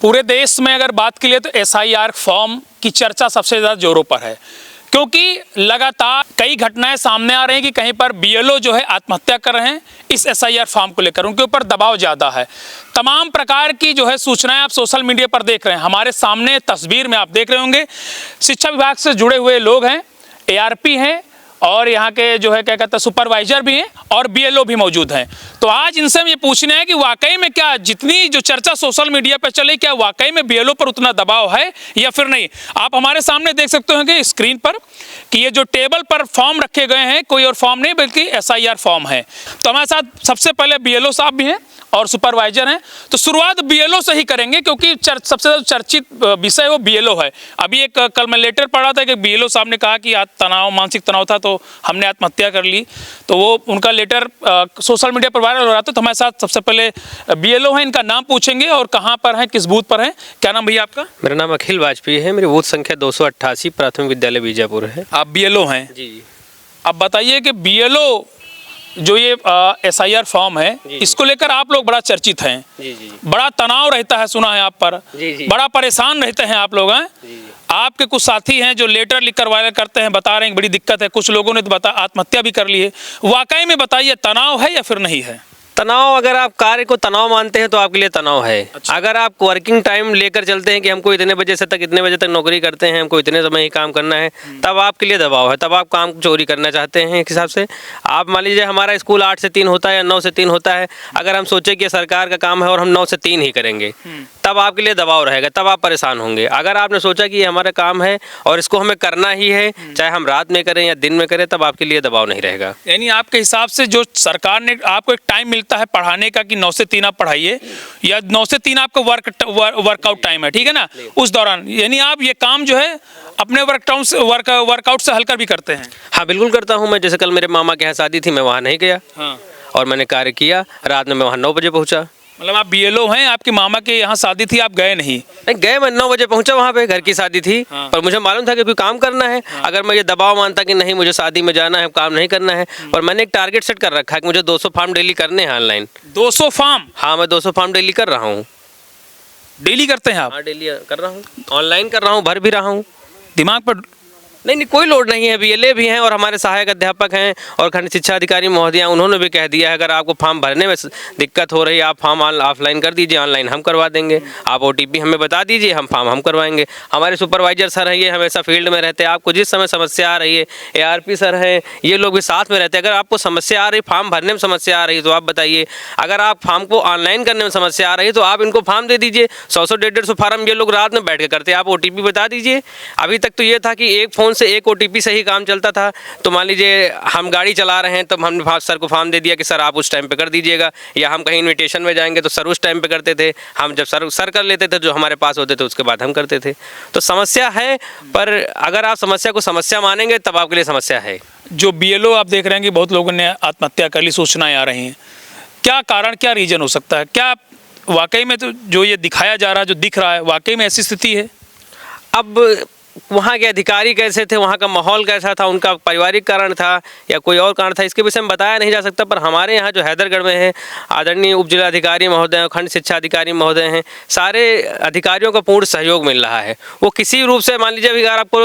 पूरे देश में अगर बात की लिए तो एसआईआर फॉर्म की चर्चा सबसे ज़्यादा जोरों पर है, क्योंकि लगातार कई घटनाएं सामने आ रही हैं कि कहीं पर बीएलओ जो है आत्महत्या कर रहे हैं इस एसआईआर फॉर्म को लेकर। उनके ऊपर दबाव ज़्यादा है। तमाम प्रकार की जो है सूचनाएं आप सोशल मीडिया पर देख रहे हैं। हमारे सामने तस्वीर में आप देख रहे होंगे शिक्षा विभाग से जुड़े हुए लोग हैं, एआरपी हैं और यहाँ के जो है क्या कहते हैं सुपरवाइजर भी हैं और बीएलओ भी मौजूद हैं। तो आज इनसे हम ये पूछना है कि वाकई में क्या जितनी जो चर्चा सोशल मीडिया पर चले क्या वाकई में बीएलओ पर उतना दबाव है या फिर नहीं। आप हमारे सामने देख सकते होंगे स्क्रीन पर कि ये जो टेबल पर फॉर्म रखे गए हैं कोई और फॉर्म नहीं बल्कि एसआईआर फॉर्म है। तो हमारे साथ सबसे पहले बीएलओ साहब भी हैं और सुपरवाइजर हैं। तो शुरुआत बीएलओ से ही करेंगे क्योंकि सबसे ज़्यादा चर्चित विषय वो बीएलओ है। अभी एक कल मैं लेटर पढ़ा था कि बीएलओ साहब ने कहा कि तनाव मानसिक तनाव था तो हमने आत्महत्या कर ली। तो वो उनका लेटर सोशल मीडिया पर वायरल हो रहा था। तो हमारे साथ सबसे पहले बीएलओ हैं, इनका नाम पूछेंगे और कहाँ पर हैं, किस बूथ पर हैं। क्या नाम भैया आपका? मेरा नाम अखिल वाजपेयी है। मेरी बूथ संख्या 288 प्राथमिक विद्यालय बीजापुर है। आप बीएलओ हैं जी। अब बताइए कि बीएलओ जो ये एसआईआर फॉर्म है इसको लेकर आप लोग बड़ा चर्चित हैं। जी। बड़ा तनाव रहता है, सुना है आप पर। जी। बड़ा परेशान रहते हैं आप लोग हैं। आपके कुछ साथी हैं जो लेटर लिखकर वायरल करते हैं, बता रहे हैं बड़ी दिक्कत है। कुछ लोगों ने तो आत्महत्या भी कर ली है। वाकई में बताइए तनाव है या फिर नहीं है? तनाव, अगर आप कार्य को तनाव मानते हैं तो आपके लिए तनाव है। अच्छा। अगर आप वर्किंग टाइम लेकर चलते हैं कि हमको इतने बजे से तक इतने बजे तक नौकरी करते हैं, हमको इतने समय ही काम करना है, तब आपके लिए दबाव है। तब आप काम चोरी करना चाहते हैं। एक हिसाब से आप मान लीजिए हमारा स्कूल 8 से 3 होता है या 9 से 3 होता है। अगर हम सोचे कि सरकार का काम है और हम 9 से 3 ही करेंगे तब आपके लिए दबाव रहेगा, तब आप परेशान होंगे। अगर आपने सोचा कि ये हमारा काम है और इसको हमें करना ही है, चाहे हम रात में करें या दिन में करें, तब आपके लिए दबाव नहीं रहेगा। यानी आपके हिसाब से जो सरकार ने आपको एक टाइम मिलता है पढ़ाने का कि 9 से 3 आप पढ़ाइए या 9 से 3 आपका वर्कआउट टाइम है, ठीक है ना, उस दौरान यानी आप ये काम जो है अपने वर्कआउट से हल्का भी करते हैं? हाँ बिल्कुल करता हूँ मैं। जैसे कल मेरे मामा के यहाँ शादी थी, मैं वहाँ नहीं गया। हाँ। और मैंने कार्य किया। रात में मैं वहाँ 9 बजे पहुँचा। मतलब आप बीएलओ हैं, आपकी मामा के यहाँ शादी थी, आप गए नहीं? नहीं गए, मैं 9 बजे पहुंचा वहाँ पे, घर की शादी थी। हाँ। पर मुझे मालूम था कि कोई काम करना है। अगर मैं ये दबाव मानता कि नहीं मुझे शादी में जाना है, काम नहीं करना है, और मैंने एक टारगेट सेट कर रखा है कि मुझे 200 फॉर्म डेली करने हैं ऑनलाइन। 200 फॉर्म? हाँ, मैं 200 फॉर्म डेली कर रहा हूँ। डेली करते हैं आप? हाँ डेली कर रहा हूँ, ऑनलाइन कर रहा हूँ, भर भी रहा हूँ। दिमाग पर नहीं, कोई लोड नहीं है। बीएलए भी हैं और हमारे सहायक अध्यापक हैं और खंड शिक्षा अधिकारी महोदया, उन्होंने भी कह दिया है अगर आपको फॉर्म भरने में दिक्कत हो रही है, आप फॉर्म ऑफलाइन कर दीजिए, ऑनलाइन हम करवा देंगे। आप ओटीपी हमें बता दीजिए, हम फॉर्म हम करवाएंगे। हमारे सुपरवाइजर सर हैं, ये हमेशा फील्ड में रहते हैं। आपको जिस समय समस्या आ रही है, एआरपी सर हैं, ये लोग भी साथ में रहते हैं। अगर आपको समस्या आ रही, फॉर्म भरने में समस्या आ रही है तो आप बताइए। अगर आप फॉर्म को ऑनलाइन करने में समस्या आ रही है तो आप इनको फॉर्म दे दीजिए। 100 150 फॉर्म ये लोग रात में बैठ के करते हैं। आप ओटीपी बता दीजिए। अभी तक तो ये था कि एक फ़ोन से एक ओटीपी ही काम चलता था। तो मान लीजिए हम गाड़ी चला रहे हैं तो हमने सर को फॉर्म दे दिया कि सर आप उस टाइम पे कर दीजिएगा, या हम कहीं इन्विटेशन में जाएंगे तो सर उस टाइम पे करते थे। हम जब सर कर लेते थे जो हमारे पास होते थे उसके बाद हम करते थे। तो समस्या है, पर अगर आप समस्या को समस्या मानेंगे तब आपके लिए समस्या है। जो बीएलओ आप देख रहे हैं कि बहुत लोगों ने आत्महत्या कर ली, सूचनाएं आ रही हैं, क्या कारण, क्या रीजन हो सकता है? क्या वाकई में तो जो ये दिखाया जा रहा है, जो दिख रहा है, वाकई में ऐसी स्थिति है? अब वहाँ के अधिकारी कैसे थे, वहाँ का माहौल कैसा था, उनका पारिवारिक कारण था या कोई और कारण था, इसके विषय में बताया नहीं जा सकता। पर हमारे यहाँ जो हैदरगढ़ में है, आदरणीय उप जिलाधिकारी महोदय, खंड शिक्षा अधिकारी महोदय हैं, सारे अधिकारियों का पूर्ण सहयोग मिल रहा है। वो किसी रूप से, मान लीजिए अगर आपको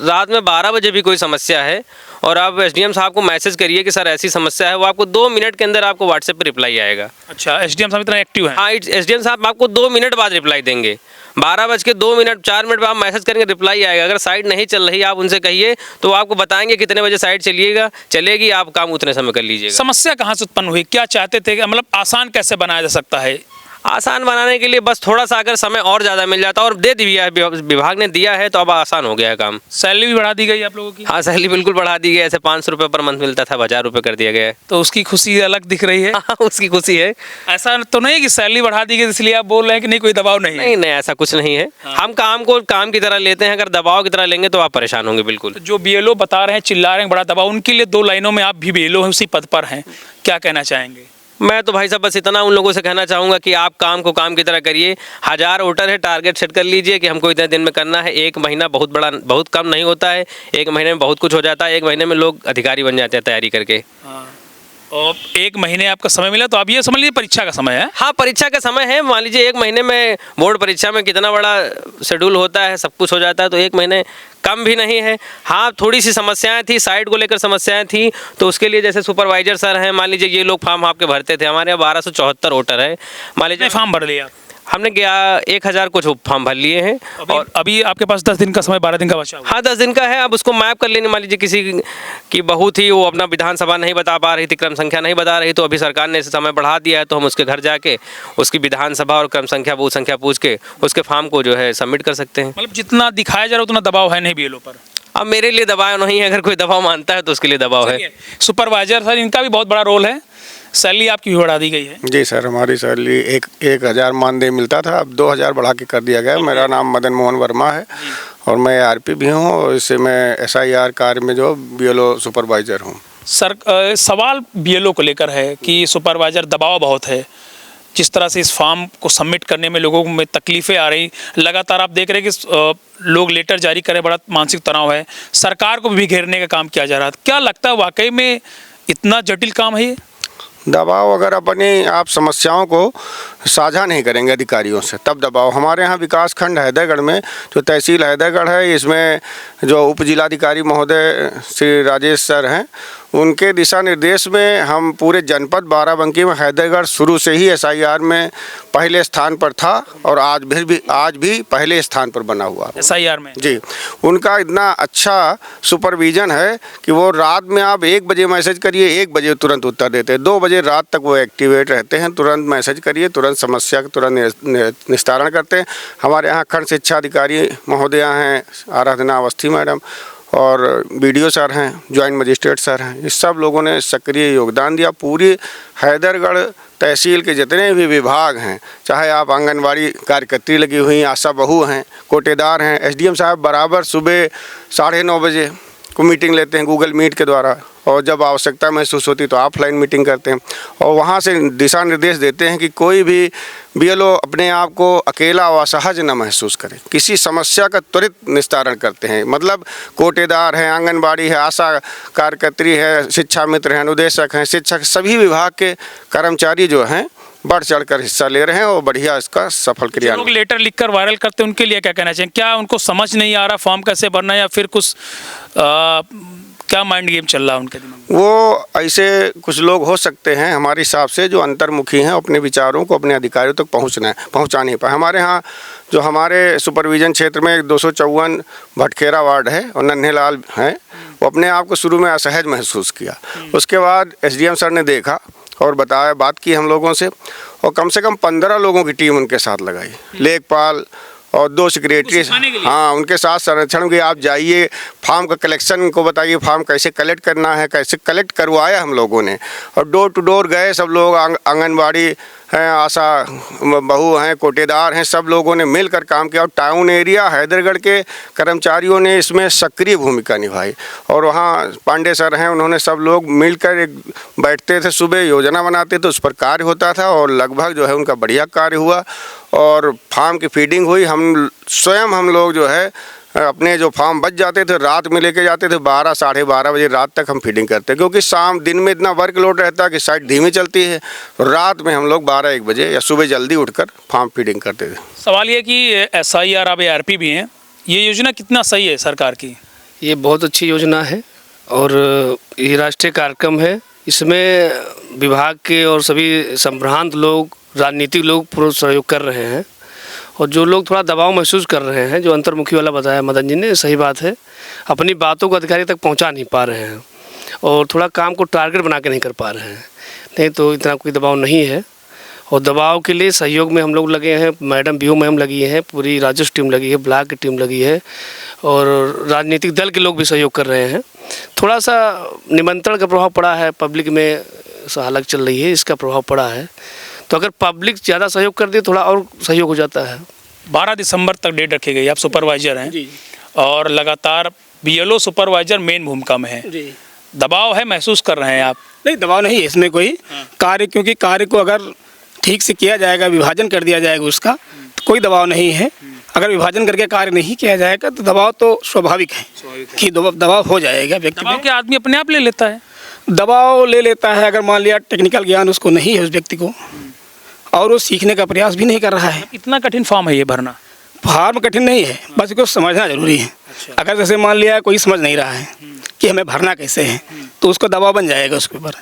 रात में 12 बजे भी कोई समस्या है और आप एसडीएम साहब को मैसेज करिए कि सर ऐसी समस्या है, वो आपको 2 मिनट के अंदर आपको व्हाट्सएप पर रिप्लाई आएगा। अच्छा, एसडीएम साहब इतना एक्टिव है? हाँ, एसडीएम साहब आपको 2 मिनट बाद रिप्लाई देंगे। 12:02 4 मिनट पर आप मैसेज करेंगे, रिप्लाई आएगा। अगर साइट नहीं चल रही, आप उनसे कहिए तो आपको बताएंगे कितने बजे साइट चलेगी, आप काम उतने समय कर लीजिएगा। समस्या कहाँ से उत्पन्न हुई, क्या चाहते थे, मतलब आसान कैसे बनाया जा सकता है? आसान बनाने के लिए बस थोड़ा सा अगर समय और ज़्यादा मिल जाता, और दे दिया है विभाग ने दिया है, तो अब आसान हो गया है काम। सैलरी भी बढ़ा दी गई आप लोगों की? हाँ, सैलरी बिल्कुल बढ़ा दी गई। ऐसे 500 रुपये पर मंथ मिलता था, 1000 रुपये कर दिया गया है। तो उसकी खुशी अलग दिख रही है। हाँ, उसकी खुशी है। ऐसा तो नहीं कि सैलरी बढ़ा दी गई इसलिए आप बोल रहे हैं कि नहीं कोई दबाव नहीं है? नहीं, ऐसा कुछ नहीं है। हाँ। हम काम को काम की तरह लेते हैं। अगर दबाव की तरह लेंगे तो आप परेशान होंगे बिल्कुल। तो जो बीएलओ बता रहे हैं, चिल्ला रहे हैं बड़ा दबाव, उनके लिए 2 लाइनों में, आप भी बीएलओ हैं, उसी पद पर हैं, क्या कहना चाहेंगे? मैं तो भाई साहब बस इतना उन लोगों से कहना चाहूँगा कि आप काम को काम की तरह करिए। 1000 वोटर है, टारगेट सेट कर लीजिए कि हमको इतने दिन में करना है। 1 महीना बहुत कम नहीं होता है। 1 महीने में बहुत कुछ हो जाता है। 1 महीने में लोग अधिकारी बन जाते हैं तैयारी करके। हाँ। और 1 महीने आपका समय मिला, तो आप ये समझ लीजिए परीक्षा का समय है। हाँ, परीक्षा का समय है। मान लीजिए 1 महीने में बोर्ड परीक्षा में कितना बड़ा शेड्यूल होता है, सब कुछ हो जाता है, तो 1 महीने कम भी नहीं है। हाँ, थोड़ी सी समस्याएं थी, साइट को लेकर समस्याएं थी, तो उसके लिए जैसे सुपरवाइजर सर हैं, मान लीजिए ये लोग फॉर्म आपके भरते थे, हमारे यहाँ 1274 वोटर है। मान लीजिए फॉर्म भर लिया हमने 1000 कुछ फॉर्म भर लिए हैं। और अभी आपके पास 10 दिन का समय, 12 दिन का बचा हुआ। हाँ, 10 दिन का है। अब उसको मैप कर लेने, मान लीजिए किसी की बहू थी, वो अपना विधानसभा नहीं बता पा रही थी, क्रम संख्या नहीं बता रही, तो अभी सरकार ने समय बढ़ा दिया है, तो हम उसके घर जाके उसकी विधानसभा और क्रम संख्या, बूथ संख्या पूछ के उसके फॉर्म को जो है सबमिट कर सकते हैं। मतलब जितना दिखाया जा रहा है उतना दबाव है नहीं बीएलओ पर। अब मेरे लिए दबाव नहीं है, अगर कोई दबाव मानता है तो उसके लिए दबाव है। सुपरवाइजर सर, इनका भी बहुत बड़ा रोल है। सैलरी आपकी भी बढ़ा दी गई है। जी सर, हमारी सैलरी 1000 मानदेय मिलता था, अब 2000 बढ़ा के कर दिया गया। मेरा नाम मदन मोहन वर्मा है और मैं आरपी भी हूँ, और इससे मैं एसआईआर कार्य में जो बीएलओ सुपरवाइज़र हूँ। सर, सवाल बीएलओ को लेकर है कि सुपरवाइज़र दबाव बहुत है, जिस तरह से इस फॉर्म को सबमिट करने में लोगों में तकलीफ़ें आ रही, लगातार आप देख रहे हैं कि लोग लेटर जारी करें, बड़ा मानसिक तनाव है, सरकार को भी घेरने का काम किया जा रहा है। क्या लगता है वाकई में इतना जटिल काम है ये? दबाव, अगर अपनी आप समस्याओं को साझा नहीं करेंगे अधिकारियों से, तब दबाव। हमारे यहाँ विकास खंड हैदरगढ़ में, जो तहसील हैदरगढ़ है, इसमें जो उप जिलाधिकारी महोदय श्री राजेश सर हैं, उनके दिशा निर्देश में हम पूरे जनपद बाराबंकी में हैदरगढ़ शुरू से ही एसआईआर में पहले स्थान पर था, और आज भी पहले स्थान पर बना हुआ एसआईआर में। जी, उनका इतना अच्छा सुपरविजन है कि वो रात में आप 1 बजे मैसेज करिए, 1 बजे तुरंत उत्तर देते हैं। 2 बजे रात तक वो एक्टिवेट रहते हैं। तुरंत मैसेज करिए, तुरंत समस्या का तुरंत निस्तारण करते हैं। हमारे यहाँ खंड शिक्षा अधिकारी महोदया हैं आराधना अवस्थी मैडम, और बीडीओ सर हैं, ज्वाइंट मजिस्ट्रेट सर हैं, इस सब लोगों ने सक्रिय योगदान दिया। पूरी हैदरगढ़ तहसील के जितने भी विभाग हैं, चाहे आप आंगनवाड़ी कार्यकर्त्री लगी हुई, आशा बहू हैं, कोटेदार हैं, एसडीएम साहब बराबर सुबह 9:30 बजे को मीटिंग लेते हैं गूगल मीट के द्वारा, और जब आवश्यकता महसूस होती तो ऑफलाइन मीटिंग करते हैं, और वहाँ से दिशा निर्देश देते हैं कि कोई भी बीएलओ अपने आप को अकेला व असहज न महसूस करे, किसी समस्या का त्वरित निस्तारण करते हैं। मतलब कोटेदार हैं, आंगनबाड़ी है, आशा कार्यकर्त्री है, शिक्षा मित्र हैं, अनुदेशक हैं, शिक्षक, सभी विभाग के कर्मचारी जो हैं बढ़ चढ़कर हिस्सा ले रहे हैं, और बढ़िया इसका सफल क्रिया। लोग लेटर लिखकर वायरल करते हैं, उनके लिए क्या कहना चाहिए? क्या उनको समझ नहीं आ रहा फॉर्म कैसे भरना है, या फिर कुछ क्या माइंड गेम चल रहा है उनके दिमाग में? वो ऐसे कुछ लोग हो सकते हैं हमारे हिसाब से, जो अंतर्मुखी हैं, अपने विचारों को अपने अधिकारियों तक पहुंचा नहीं पाए। हमारे यहाँ जो हमारे सुपरविजन क्षेत्र में 254 भटखेरा वार्ड है, और नन्हेलाल हैं, वो अपने आप को शुरू में असहज महसूस किया। उसके बाद एसडीएम सर ने देखा और बताया, बात की हम लोगों से, और कम से कम 15 लोगों की टीम उनके साथ लगाई, लेखपाल और 2 सेक्रेटरी, हाँ, उनके साथ संरक्षण की। आप जाइए, फॉर्म का कलेक्शन को बताइए, फॉर्म कैसे कलेक्ट करना है, कैसे कलेक्ट करवाया हम लोगों ने, और डोर टू डोर गए सब लोग। आंगनबाड़ी हैं, आशा बहू हैं, कोटेदार हैं, सब लोगों ने मिलकर काम किया, और टाउन एरिया हैदरगढ़ के कर्मचारियों ने इसमें सक्रिय भूमिका निभाई। और वहाँ पांडे सर हैं, उन्होंने सब लोग मिलकर एक बैठते थे, सुबह योजना बनाते थे, उस पर कार्य होता था, और लगभग जो है उनका बढ़िया कार्य हुआ, और फॉर्म की फीडिंग हुई। हम लोग जो है अपने जो फॉर्म बच जाते थे, रात में लेके जाते थे, 12 साढ़े 12 बजे रात तक हम फीडिंग करते, क्योंकि दिन में इतना वर्कलोड रहता है कि साइट धीमी चलती है। रात में हम लोग 12-1 बजे या सुबह जल्दी उठकर फॉर्म फीडिंग करते थे। सवाल ये कि एसआईआर, आप आरपी भी हैं, ये योजना कितना सही है सरकार की? ये बहुत अच्छी योजना है, और ये राष्ट्रीय कार्यक्रम है। इसमें विभाग के और सभी संभ्रांत लोग, राजनीतिक लोग पूरा सहयोग कर रहे हैं, और जो लोग थोड़ा दबाव महसूस कर रहे हैं, जो अंतर्मुखी वाला बताया मदन जी ने, सही बात है, अपनी बातों को अधिकारी तक पहुंचा नहीं पा रहे हैं, और थोड़ा काम को टारगेट बना के नहीं कर पा रहे हैं। नहीं तो इतना कोई दबाव नहीं है, और दबाव के लिए सहयोग में हम लोग लगे हैं। मैडम बीओ मैम लगी हैं, पूरी राजस्व टीम लगी है, ब्लॉक की टीम लगी है, और राजनीतिक दल के लोग भी सहयोग कर रहे हैं। थोड़ा सा निमंत्रण का प्रभाव पड़ा है, पब्लिक में हालत चल रही है, इसका प्रभाव पड़ा है। तो अगर पब्लिक ज़्यादा सहयोग कर दे, थोड़ा और सहयोग हो जाता है। 12 दिसंबर तक डेट रखी गई। आप सुपरवाइजर हैं जी, और लगातार बीएलओ सुपरवाइजर मेन भूमिका में है, जी। दबाव है, महसूस कर रहे हैं आप? नहीं, दबाव नहीं है इसमें कोई कार्य, क्योंकि कार्य को अगर ठीक से किया जाएगा, विभाजन कर दिया जाएगा उसका, तो कोई दबाव नहीं है। अगर विभाजन करके कार्य नहीं किया जाएगा तो दबाव तो स्वाभाविक है कि दबाव हो जाएगा व्यक्ति दबाव के आदमी अपने आप ले लेता है। दबाव ले लेता है। अगर मान लिया टेक्निकल ज्ञान उसको नहीं है उस व्यक्ति को, और वो सीखने का प्रयास भी नहीं कर रहा है। इतना कठिन फॉर्म है ये भरना? फॉर्म कठिन नहीं है, बस इसको समझना जरूरी है। अगर जैसे मान लिया कोई समझ नहीं रहा है कि हमें भरना कैसे है, तो उसको दबाव बन जाएगा उसके ऊपर।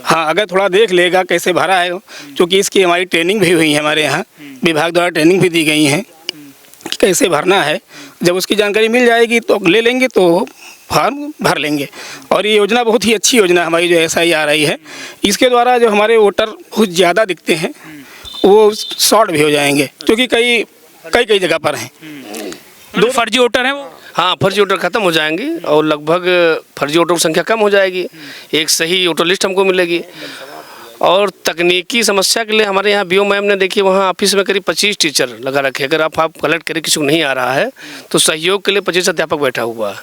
हाँ, अगर थोड़ा देख लेगा कैसे भरा है, क्योंकि इसकी हमारी ट्रेनिंग भी हुई है, हमारे यहाँ विभाग द्वारा ट्रेनिंग भी दी गई है कि कैसे भरना है। जब उसकी जानकारी मिल जाएगी तो ले लेंगे, तो फॉर्म भर लेंगे। और ये योजना बहुत ही अच्छी योजना हमारी जो SIR आई है, इसके द्वारा जो हमारे वोटर बहुत ज़्यादा दिखते हैं वो शॉर्ट भी हो जाएंगे, क्योंकि कई जगह पर हैं। दो फर्जी वोटर हैं वो? हाँ, फर्जी वोटर खत्म हो जाएंगे और लगभग फर्जी वोटरों की संख्या कम हो जाएगी। एक सही वोटर लिस्ट हमको मिलेगी। और तकनीकी समस्या के लिए हमारे यहाँ BO मैम ने देखिए वहाँ ऑफिस में करीब 25 टीचर लगा रखे। अगर आप कलेक्ट करें किसी को नहीं आ रहा है तो सहयोग के लिए 25 अध्यापक बैठा हुआ है।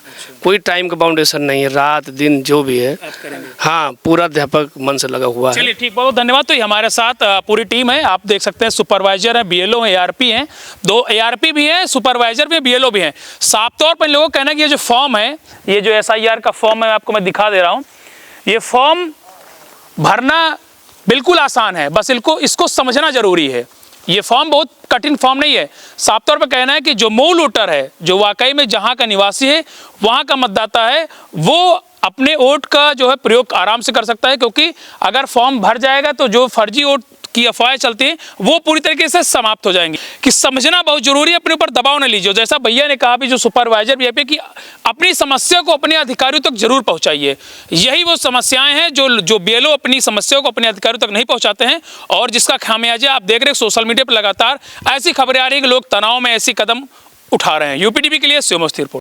कोई टाइम का बाउंडेशन नहीं है, रात दिन जो भी है। हाँ, पूरा अध्यापक मन से लगा हुआ है। चलिए ठीक, बहुत धन्यवाद। तो हमारे साथ पूरी टीम है, आप देख सकते हैं। सुपरवाइजर है, BLO है, ARP हैं, 2 ARP भी हैं, सुपरवाइजर भी है, BLO भी हैं। साफ तौर पर इन लोगों का कहना है कि ये जो फॉर्म है, ये जो SIR का फॉर्म है, आपको मैं दिखा दे रहा हूँ। ये फॉर्म भरना बिल्कुल आसान है, बस इसको समझना जरूरी है। ये फॉर्म बहुत कठिन फॉर्म नहीं है। साफ तौर पर कहना है कि जो मूल वोटर है, जो वाकई में जहाँ का निवासी है, वहाँ का मतदाता है, वो अपने वोट का जो है प्रयोग आराम से कर सकता है। क्योंकि अगर फॉर्म भर जाएगा तो जो फर्जी वोट की अफवाहें चलती हैं वो पूरी तरीके से समाप्त हो जाएंगी। कि समझना बहुत जरूरी है, अपने ऊपर दबाव न लीजिए। जैसा भैया ने कहा भी, जो सुपरवाइजर भी है कि अपनी समस्या को अपने अधिकारियों तक जरूर पहुंचाइए। यही वो समस्याएं हैं जो BLO अपनी समस्या को अपने अधिकारियों तक नहीं पहुंचाते हैं, और जिसका खामियाजा आप देख रहे हैं सोशल मीडिया पर लगातार ऐसी खबरें आ रही है कि लोग तनाव में ऐसी कदम उठा रहे हैं। UPTV के लिए शिव मोस्ती रिपोर्ट।